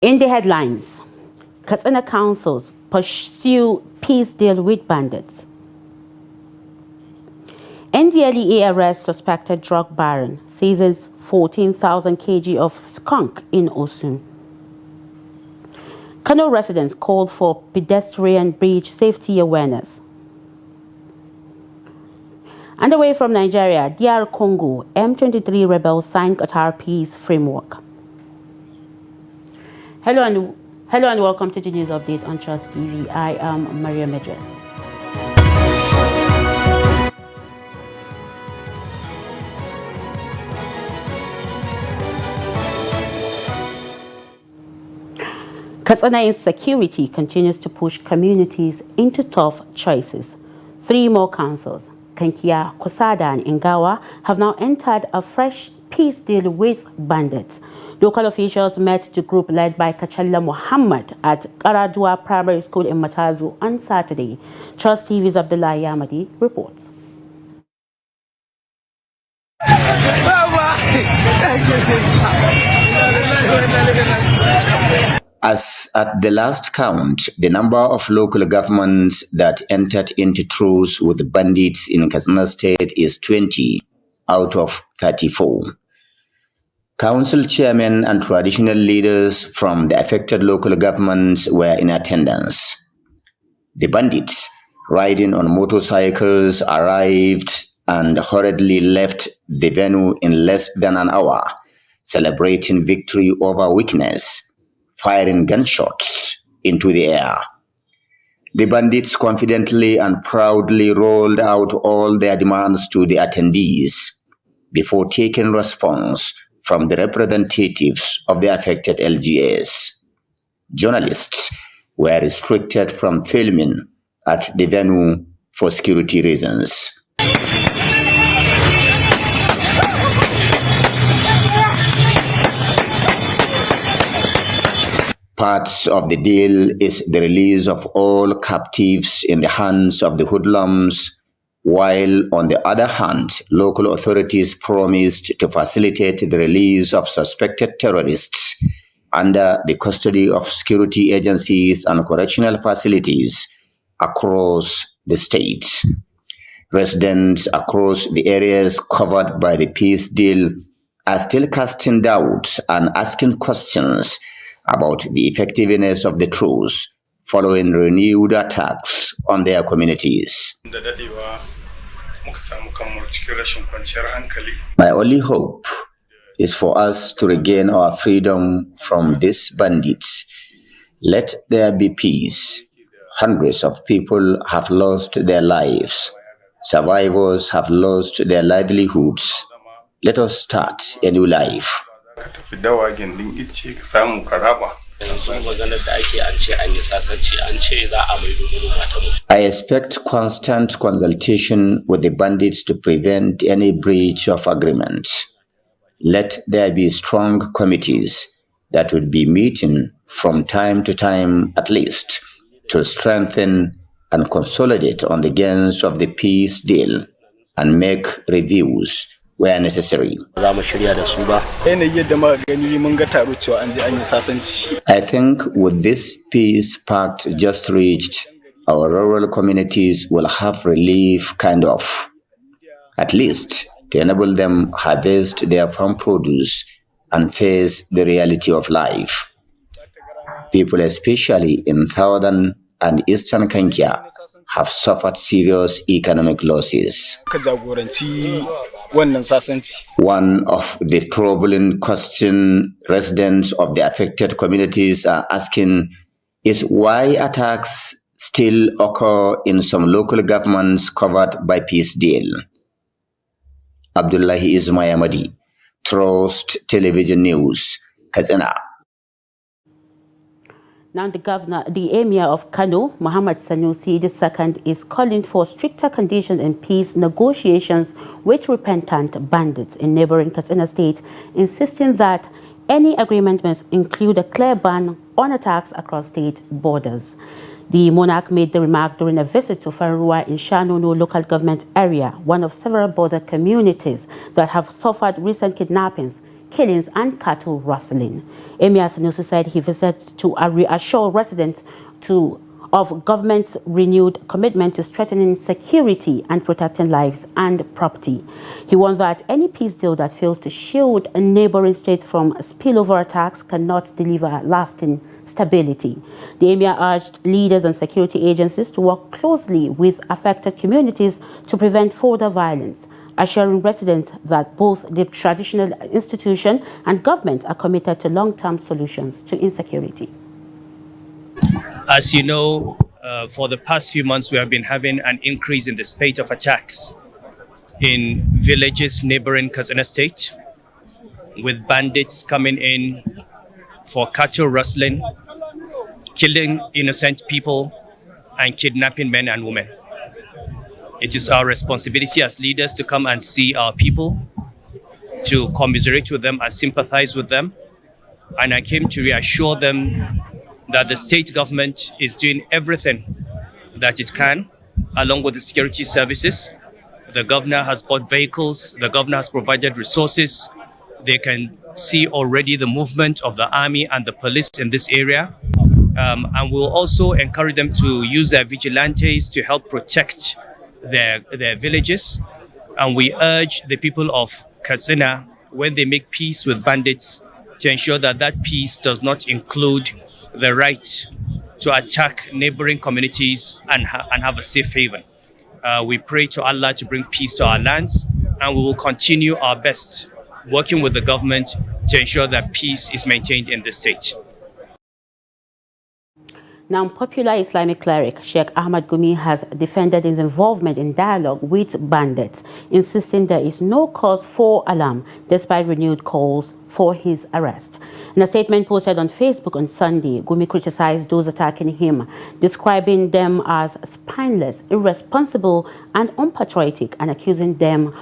In the headlines, Katsina councils pursue peace deal with bandits. NDLEA arrests suspected drug baron, seizes 14,000 kg of skunk in Osun. Kano residents called for pedestrian bridge safety awareness. And away from Nigeria, DR Congo, M23 rebels signed Qatar peace framework. Hello and welcome to the news update on Trust TV. I am Maria Medres. Katsina insecurity continues to push communities into tough choices. 3 more councils, Kankia, Kosada, and Ingawa, have now entered a fresh peace deal with bandits. Local officials met the group led by Kachalla Muhammad at Karadua Primary School in Matazu on Saturday. Trust TV's Abdullah Yamadi reports. As at the last count, the number of local governments that entered into truce with the bandits in Katsina State is 20 out of 34. Council chairmen and traditional leaders from the affected local governments were in attendance. The bandits, riding on motorcycles, arrived and hurriedly left the venue in less than an hour, celebrating victory over weakness, firing gunshots into the air. The bandits confidently and proudly rolled out all their demands to the attendees before taking response from the representatives of the affected LGAs. Journalists were restricted from filming at the venue for security reasons. Parts of the deal is the release of all captives in the hands of the hoodlums, while on the other hand, local authorities promised to facilitate the release of suspected terrorists under the custody of security agencies and correctional facilities across the state. Residents across the areas covered by the peace deal are still casting doubt and asking questions about the effectiveness of the truce following renewed attacks on their communities. My only hope is for us to regain our freedom from these bandits. Let there be peace. Hundreds of people have lost their lives. Survivors have lost their livelihoods. Let us start a new life. I expect constant consultation with the bandits to prevent any breach of agreement. Let there be strong committees that would be meeting from time to time at least to strengthen and consolidate on the gains of the peace deal and make reviews where necessary. I think with this peace pact just reached, our rural communities will have relief, kind of, at least to enable them harvest their farm produce and face the reality of life. People, especially in southern and eastern Kankia, have suffered serious economic losses. One of the troubling questions residents of the affected communities are asking is why attacks still occur in some local governments covered by peace deal. Abdullahi Ismayamadi, Trust Television News, Katsina. Now the Emir of Kano, Muhammad Sanusi II, is calling for stricter conditions in peace negotiations with repentant bandits in neighboring Katsina State, insisting that any agreement must include a clear ban on attacks across state borders. The monarch made the remark during a visit to Farua in Shanono local government area, one of several border communities that have suffered recent kidnappings killings and cattle rustling. Emir Sanusi said he visited to reassure residents of government's renewed commitment to strengthening security and protecting lives and property. He warned that any peace deal that fails to shield neighboring states from spillover attacks cannot deliver lasting stability. The emir urged leaders and security agencies to work closely with affected communities to prevent further violence, assuring residents that both the traditional institution and government are committed to long-term solutions to insecurity. As you know, for the past few months, we have been having an increase in the spate of attacks in villages neighboring Katsina State, with bandits coming in for cattle rustling, killing innocent people, and kidnapping men and women. It is our responsibility as leaders to come and see our people, to commiserate with them and sympathize with them. And I came to reassure them that the state government is doing everything that it can, along with the security services. The governor has bought vehicles, the governor has provided resources. They can see already the movement of the army and the police in this area. And we'll also encourage them to use their vigilantes to help protect their villages. And we urge the people of Katsina, when they make peace with bandits, to ensure that that peace does not include the right to attack neighboring communities and have a safe haven. We pray to Allah to bring peace to our lands, and we will continue our best working with the government to ensure that peace is maintained in the state. Now, popular Islamic cleric Sheikh Ahmad Gumi has defended his involvement in dialogue with bandits, insisting there is no cause for alarm despite renewed calls for his arrest. In a statement posted on Facebook on Sunday, Gumi criticized those attacking him, describing them as spineless, irresponsible, and unpatriotic, and accusing them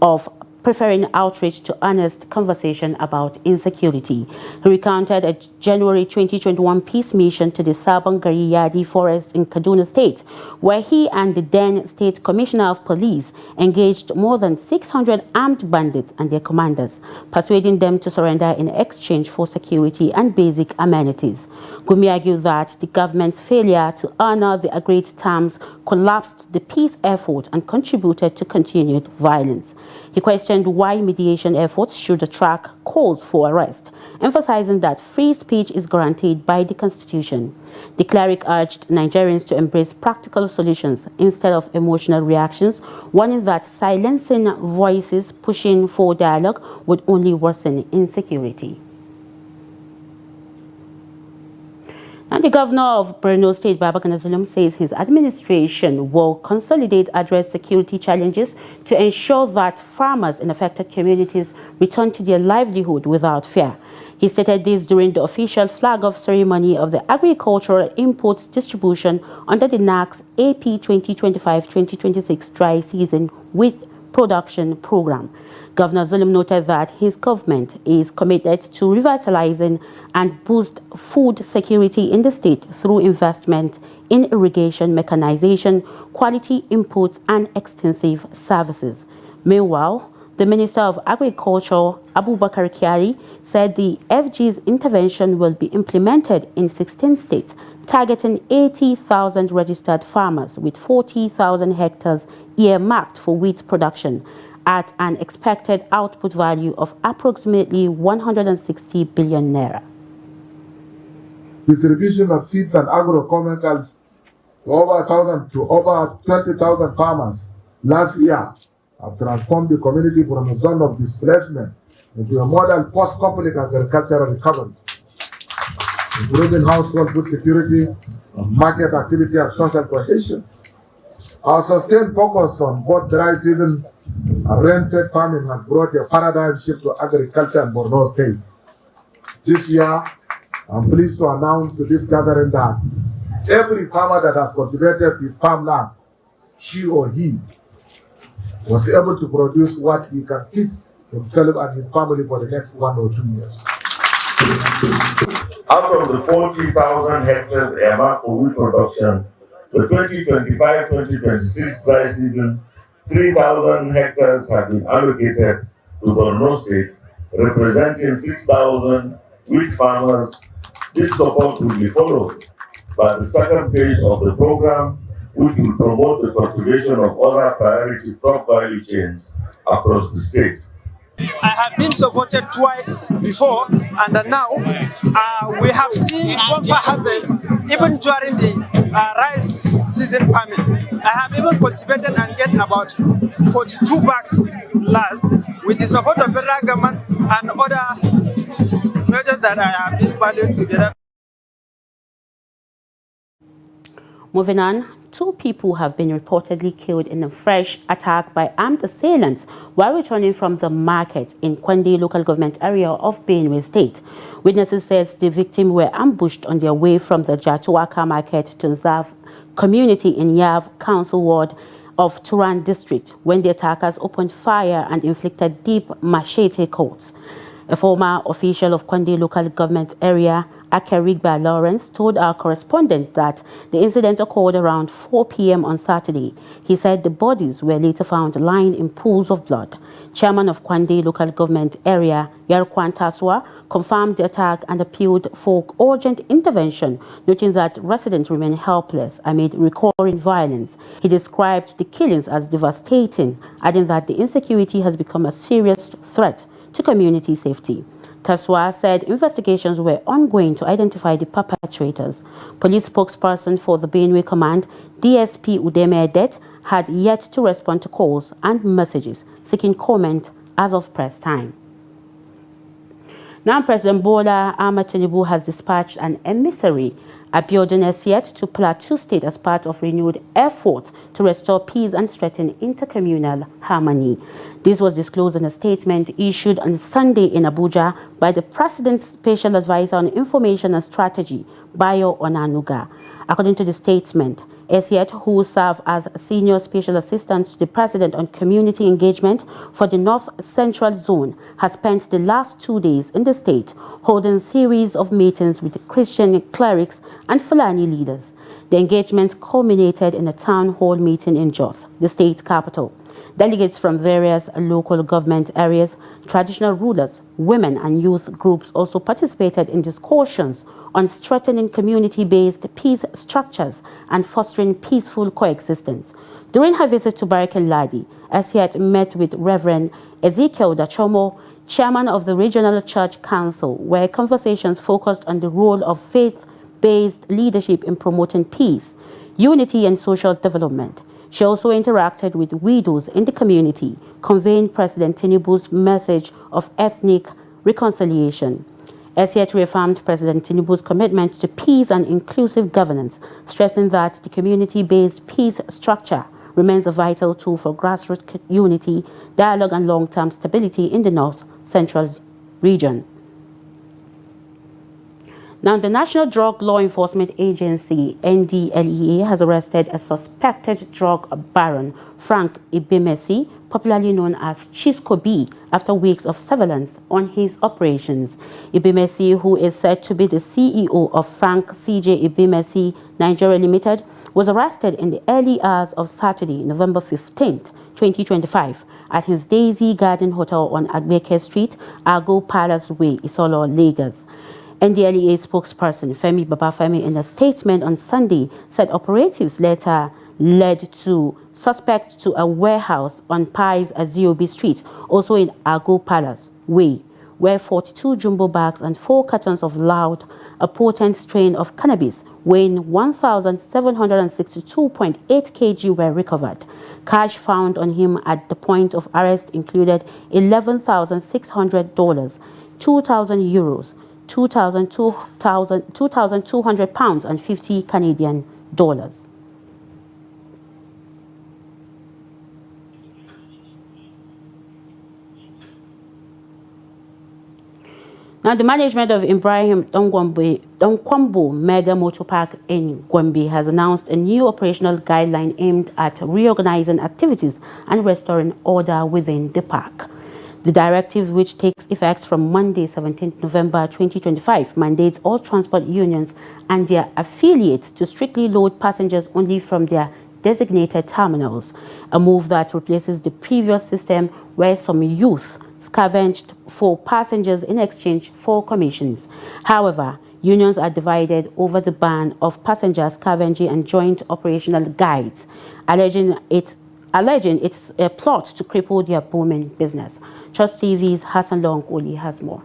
of preferring outreach to honest conversation about insecurity. He recounted a January 2021 peace mission to the Sabangari Yadi forest in Kaduna State, where he and the then State Commissioner of Police engaged more than 600 armed bandits and their commanders, persuading them to surrender in exchange for security and basic amenities. Gumi argued that the government's failure to honor the agreed terms collapsed the peace effort and contributed to continued violence. He questioned why mediation efforts should attract calls for arrest, emphasizing that free speech is guaranteed by the Constitution. The cleric urged Nigerians to embrace practical solutions instead of emotional reactions, warning that silencing voices pushing for dialogue would only worsen insecurity. And the governor of Borno State, Babagana Zulum, says his administration will consolidate address security challenges to ensure that farmers in affected communities return to their livelihood without fear. He stated this during the official flag-off ceremony of the Agricultural Imports Distribution under the NAC's AP 2025-2026 dry season with production program. Governor Zulum noted that his government is committed to revitalizing and boost food security in the state through investment in irrigation, mechanization, quality inputs, and extensive services. Meanwhile, the Minister of Agriculture, Abubakar Kyari, said the FG's intervention will be implemented in 16 states, targeting 80,000 registered farmers with 40,000 hectares earmarked for wheat production at an expected output value of approximately 160 billion naira. Distribution of seeds and agrochemicals to over 20,000 farmers last year have transformed the community from a zone of displacement into a modern post-conflict agricultural recovery, including household food security, market activity, and social cohesion. Our sustained focus on both dry season and rain-fed farming has brought a paradigm shift to agriculture in Borno State. This year, I'm pleased to announce to this gathering that every farmer that has cultivated his farmland, she or he, was able to produce what he can feed himself and his family for the next 1 or 2 years. Out of the 40,000 hectares earmarked for wheat production, the 2025-2026 dry season, 3,000 hectares have been allocated to Borno State, representing 6,000 wheat farmers. This support will be followed by the second phase of the program, which will promote the cultivation of other priority crop value chains across the state. I have been supported twice before, and now we have seen bumper harvest even during the rice season permit. I have even cultivated and get about 42 bags last with the support of federal government and other measures that I have been valued together. Moving on, 2 people have been reportedly killed in a fresh attack by armed assailants while returning from the market in Kwande local government area of Benue State. Witnesses says the victims were ambushed on their way from the Jatuaka market to Zav community in Yav Council Ward of Turan district when the attackers opened fire and inflicted deep machete cuts. A former official of Kwande local government area, Akerigba Lawrence, told our correspondent that the incident occurred around 4 p.m. on Saturday. He said the bodies were later found lying in pools of blood. Chairman of Kwande local government area, Yarkwan Taswa, confirmed the attack and appealed for urgent intervention, noting that residents remain helpless amid recurring violence. He described the killings as devastating, adding that the insecurity has become a serious threat to community safety. Taswa said investigations were ongoing to identify the perpetrators. Police spokesperson for the Benue Command, DSP Udeme Edet, had yet to respond to calls and messages seeking comment as of press time. Now, President Bola Ahmed Tinubu has dispatched an emissary, Abiodun Esiet, to Plateau State as part of renewed efforts to restore peace and strengthen intercommunal harmony. This was disclosed in a statement issued on Sunday in Abuja by the President's Special Advisor on Information and Strategy, Bayo Onanuga. According to the statement, Esiet, who served as Senior Special Assistant to the President on Community Engagement for the North Central Zone, has spent the last 2 days in the state holding a series of meetings with Christian clerics and Fulani leaders. The engagements culminated in a town hall meeting in Jos, the state capital. Delegates from various local government areas, traditional rulers, women and youth groups also participated in discussions on strengthening community-based peace structures and fostering peaceful coexistence. During her visit to Barikel Ladi, Esiet met with Reverend Ezekiel Dachomo, chairman of the Regional Church Council, where conversations focused on the role of faith-based leadership in promoting peace, unity and social development. She also interacted with widows in the community, conveying President Tinubu's message of ethnic reconciliation. Esiet reaffirmed President Tinubu's commitment to peace and inclusive governance, stressing that the community-based peace structure remains a vital tool for grassroots unity, dialogue and long-term stability in the North Central region. Now, the National Drug Law Enforcement Agency, NDLEA, has arrested a suspected drug baron, Frank Ibimesi, popularly known as Chisco B, after weeks of surveillance on his operations. Ibimesi, who is said to be the CEO of Frank CJ Ibimesi Nigeria Limited, was arrested in the early hours of Saturday, November 15th, 2025, at his Daisy Garden Hotel on Agbeke Street, Argo Palace Way, Isolo, Lagos. NDLEA spokesperson Femi Babafemi, in a statement on Sunday, said operatives later led to suspects to a warehouse on Pies Aziobi Street, also in Argo Palace Way, where 42 jumbo bags and 4 cartons of loud, a potent strain of cannabis weighing 1,762.8 kg were recovered. Cash found on him at the point of arrest included $11,600, 2,000 euros, 2,200 pounds and 50 Canadian dollars. Now, the management of Ibrahim Donkwambo Mega Motor Park in Gombe has announced a new operational guideline aimed at reorganizing activities and restoring order within the park. The directive, which takes effect from Monday, 17th November 2025, mandates all transport unions and their affiliates to strictly load passengers only from their designated terminals, a move that replaces the previous system where some youth scavenged for passengers in exchange for commissions. However, unions are divided over the ban of passenger scavenging and joint operational guides, alleging it's a plot to cripple their booming business. Trust TV's Hassan Longoli has more.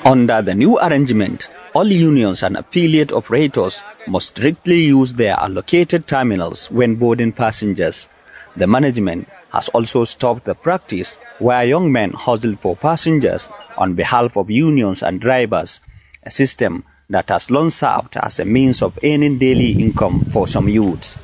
Under the new arrangement, all unions and affiliate operators must strictly use their allocated terminals when boarding passengers. The management has also stopped the practice where young men hustle for passengers on behalf of unions and drivers, a system that has long served as a means of earning daily income for some youths.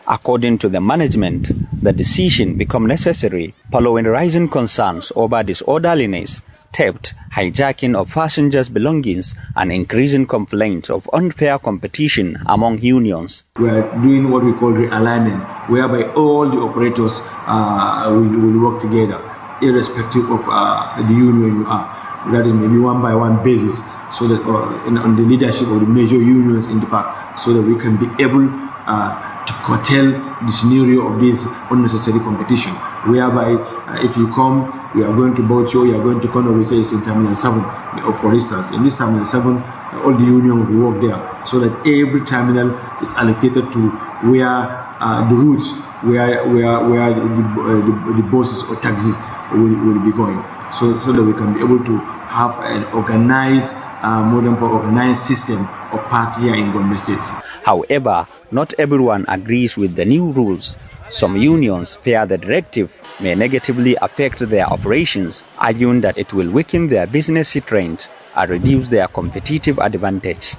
According to the management, the decision became necessary following rising concerns over disorderliness, theft, hijacking of passengers' belongings, and increasing complaints of unfair competition among unions. We are doing what we call realignment, whereby all the operators will work together, irrespective of the union you are. That is maybe one by one basis, so that on the leadership of the major unions in the park, so that we can be able to curtail the scenario of this unnecessary competition, whereby if you come, we are going to Bauchi, you are going to Kono, we say it's in Terminal 7, for instance. In this Terminal 7, all the union will work there, so that every terminal is allocated to where the routes, where the buses or taxis will be going, so that we can be able to have an organized, modern organized system of park here in Gombe State. However, not everyone agrees with the new rules. Some unions fear the directive may negatively affect their operations, arguing that it will weaken their business strength and reduce their competitive advantage.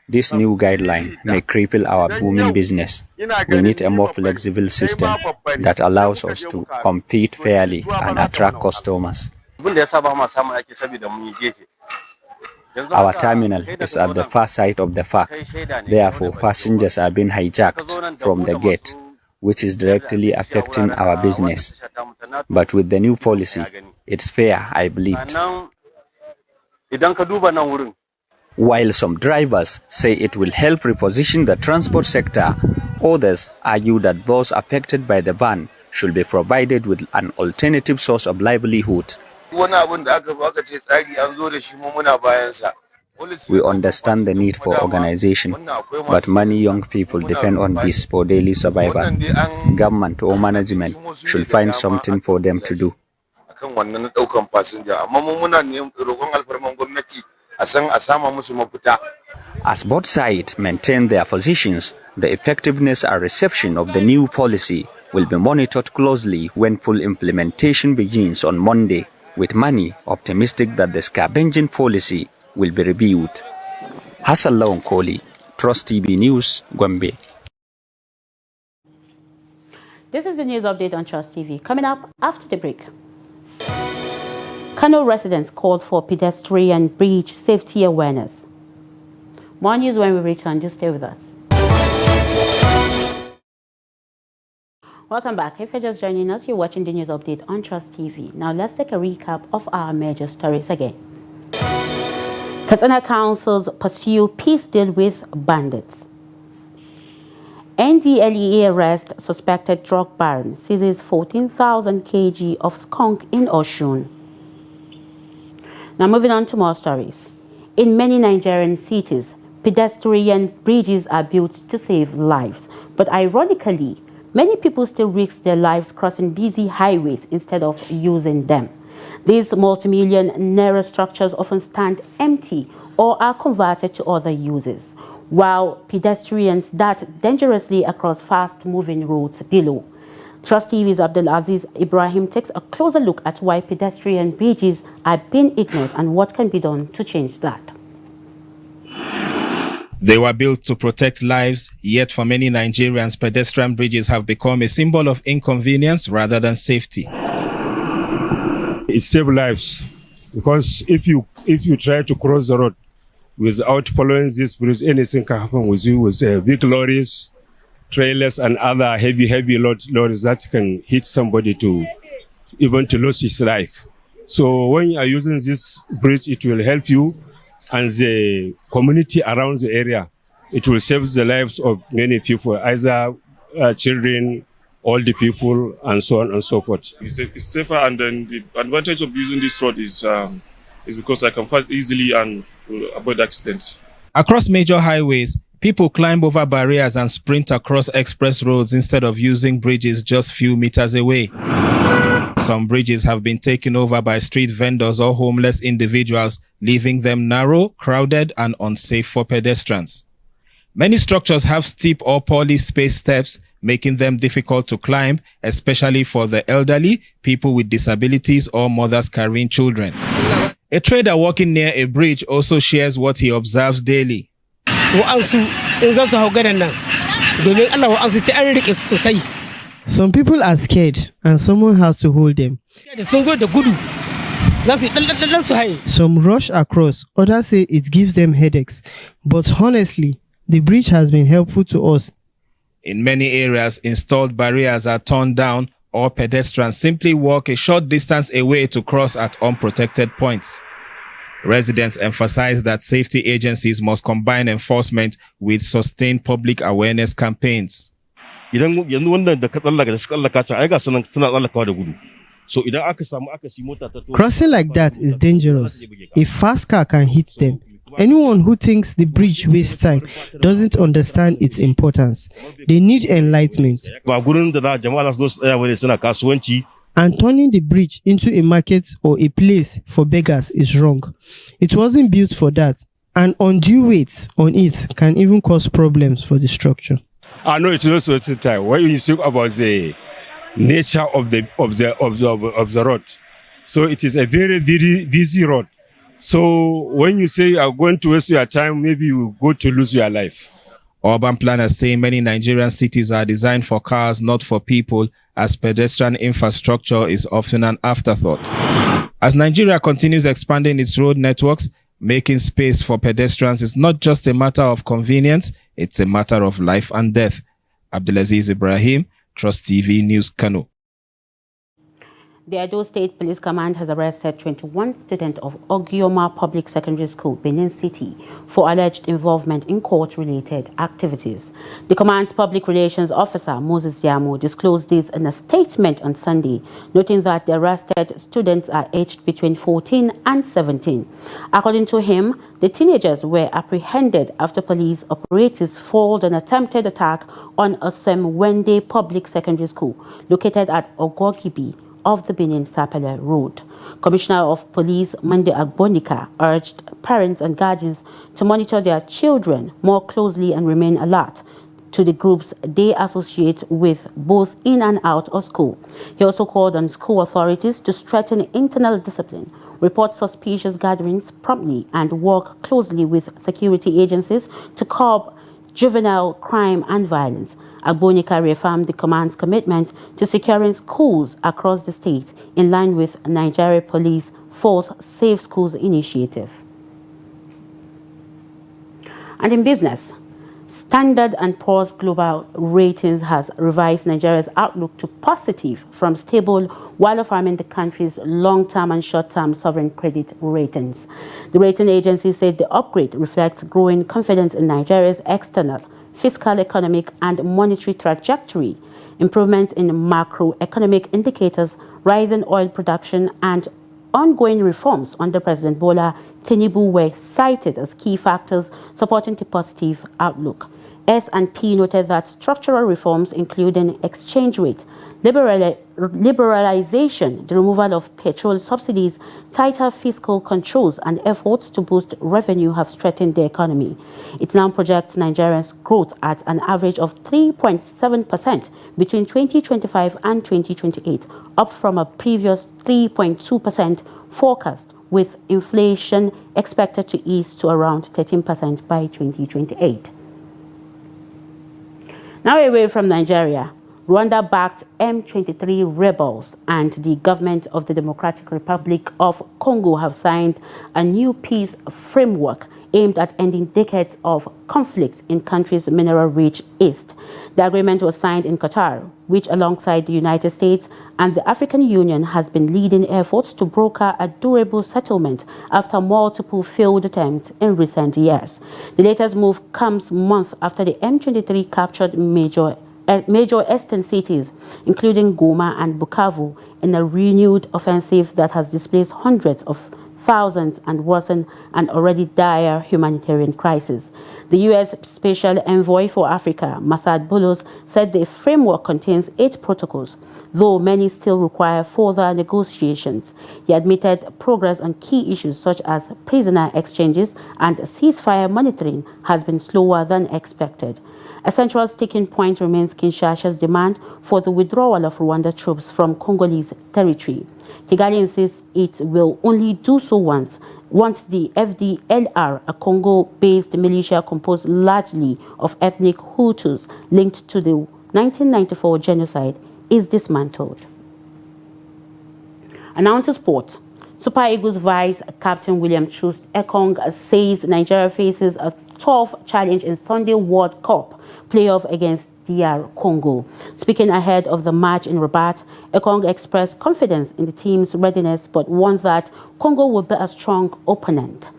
This new guideline may cripple our booming business. We need a more flexible system that allows us to compete fairly and attract customers. Our terminal is at the far side of the park. Therefore, passengers are being hijacked from the gate, which is directly affecting our business. But with the new policy, it's fair, I believe. While some drivers say it will help reposition the transport sector, others argue that those affected by the ban should be provided with an alternative source of livelihood. We understand the need for organization, but many young people depend on this for daily survival. Government or management should find something for them to do. As both sides maintain their positions, the effectiveness and reception of the new policy will be monitored closely when full implementation begins on Monday, with many optimistic that the scavenging policy will be reviewed. Hassan Longoli, Trust TV News, Gombe. This is the news update on Trust TV. Coming up after the break. Kano residents called for pedestrian bridge safety awareness. More news when we return. Just stay with us. Welcome back. If you're just joining us, you're watching the news update on Trust TV. Now let's take a recap of our major stories again. Katsina councils pursue peace deal with bandits. NDLEA arrest suspected drug baron, seizes 14,000 kg of skunk in Oshun. Now moving on to more stories. In many Nigerian cities, pedestrian bridges are built to save lives. But ironically, many people still risk their lives crossing busy highways instead of using them. These multi-million naira structures often stand empty or are converted to other uses, while pedestrians dart dangerously across fast-moving roads below. Trust TV's Abdulaziz Ibrahim takes a closer look at why pedestrian bridges are being ignored and what can be done to change that. They were built to protect lives, yet for many Nigerians, pedestrian bridges have become a symbol of inconvenience rather than safety. It saves lives, because if you try to cross the road without following this bridge, anything can happen with you, with big lorries, trailers, and other heavy lorries that can hit somebody to lose his life. So when you are using this bridge, it will help you and the community around the area it will save the lives of many people, either children, older people, and so on and so forth. It's safer, and then the advantage of using this road is because I can pass easily and avoid accidents. Across major highways, people climb over barriers and sprint across express roads instead of using bridges just few meters away. Some bridges have been taken over by street vendors or homeless individuals, leaving them narrow, crowded, and unsafe for pedestrians. Many structures have steep or poorly spaced steps, making them difficult to climb, especially for the elderly, people with disabilities, or mothers carrying children. A trader walking near a bridge also shares what he observes daily. Some people are scared and someone has to hold them. Some rush across, others say it gives them headaches. But honestly, the bridge has been helpful to us. In many areas, installed barriers are torn down or pedestrians simply walk a short distance away to cross at unprotected points. Residents emphasize that safety agencies must combine enforcement with sustained public awareness campaigns. Crossing like that is dangerous. A fast car can hit them. Anyone who thinks the bridge wastes time doesn't understand its importance. They need enlightenment. And turning the bridge into a market or a place for beggars is wrong. It wasn't built for that, and undue weight on it can even cause problems for the structure. I know it's also a time when you speak about the nature of the road. So it is a very, very busy road. So when you say you are going to waste your time, maybe you go to lose your life. Urban planners say many Nigerian cities are designed for cars, not for people, as pedestrian infrastructure is often an afterthought. As Nigeria continues expanding its road networks, making space for pedestrians is not just a matter of convenience, it's a matter of life and death. Abdulaziz Ibrahim, Trust TV News, Kano. The Edo State Police Command has arrested 21 students of Ogioma Public Secondary School, Benin City, for alleged involvement in court-related activities. The command's public relations officer, Moses Yamo, disclosed this in a statement on Sunday, noting that the arrested students are aged between 14 and 17. According to him, the teenagers were apprehended after police operatives foiled an attempted attack on Osemwende Public Secondary School, located at Ogogibi, of the Benin Sapele Road. Commissioner of Police Mande Agbonika urged parents and guardians to monitor their children more closely and remain alert to the groups they associate with both in and out of school. He also called on school authorities to strengthen internal discipline, report suspicious gatherings promptly, and work closely with security agencies to curb juvenile crime and violence. Agbonika reaffirmed the command's commitment to securing schools across the state in line with Nigeria Police Force Safe Schools initiative. And in business, Standard & Poor's Global Ratings has revised Nigeria's outlook to positive from stable, while affirming the country's long-term and short-term sovereign credit ratings. The rating agency said the upgrade reflects growing confidence in Nigeria's external, fiscal, economic, and monetary trajectory, improvements in macroeconomic indicators, rising oil production, and ongoing reforms under President Bola Tinubu were cited as key factors supporting the positive outlook. S&P noted that structural reforms, including exchange rate, liberalization, the removal of petrol subsidies, tighter fiscal controls, and efforts to boost revenue have strengthened the economy. It now projects Nigeria's growth at an average of 3.7% between 2025 and 2028, up from a previous 3.2% forecast, with inflation expected to ease to around 13% by 2028. Now away from Nigeria, Rwanda-backed M23 rebels and the government of the Democratic Republic of Congo have signed a new peace framework aimed at ending decades of conflict in country's mineral-rich east. The agreement was signed in Qatar, which alongside the United States and the African Union has been leading efforts to broker a durable settlement after multiple failed attempts in recent years. The latest move comes months after the M23 captured major eastern cities, including Goma and Bukavu, in a renewed offensive that has displaced hundreds of thousands and worsened an already dire humanitarian crisis. The U.S. Special Envoy for Africa, Masad Boulos, said the framework contains 8 protocols, though many still require further negotiations. He admitted progress on key issues such as prisoner exchanges and ceasefire monitoring has been slower than expected. A central sticking point remains Kinshasa's demand for the withdrawal of Rwanda troops from Congolese territory. Kigali insists it will only do so once the FDLR, a Congo-based militia composed largely of ethnic Hutus linked to the 1994 genocide, is dismantled. And now to sport. Super Eagles Vice Captain William Troost Ekong says Nigeria faces a tough challenge in Sunday World Cup playoff against DR Congo. Speaking ahead of the match in Rabat, Ekong expressed confidence in the team's readiness but warned that Congo will be a strong opponent.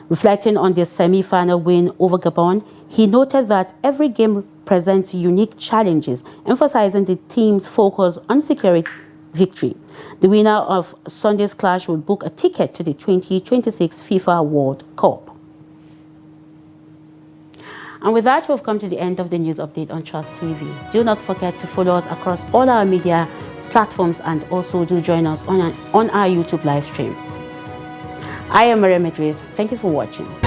Reflecting on their semi-final win over Gabon, he noted that every game presents unique challenges, emphasizing the team's focus on securing victory. The winner of Sunday's clash will book a ticket to the 2026 FIFA World Cup. And with that, we've come to the end of the news update on Trust TV. Do not forget to follow us across all our media platforms and also do join us on our YouTube live stream. I am Maria Medrez. Thank you for watching.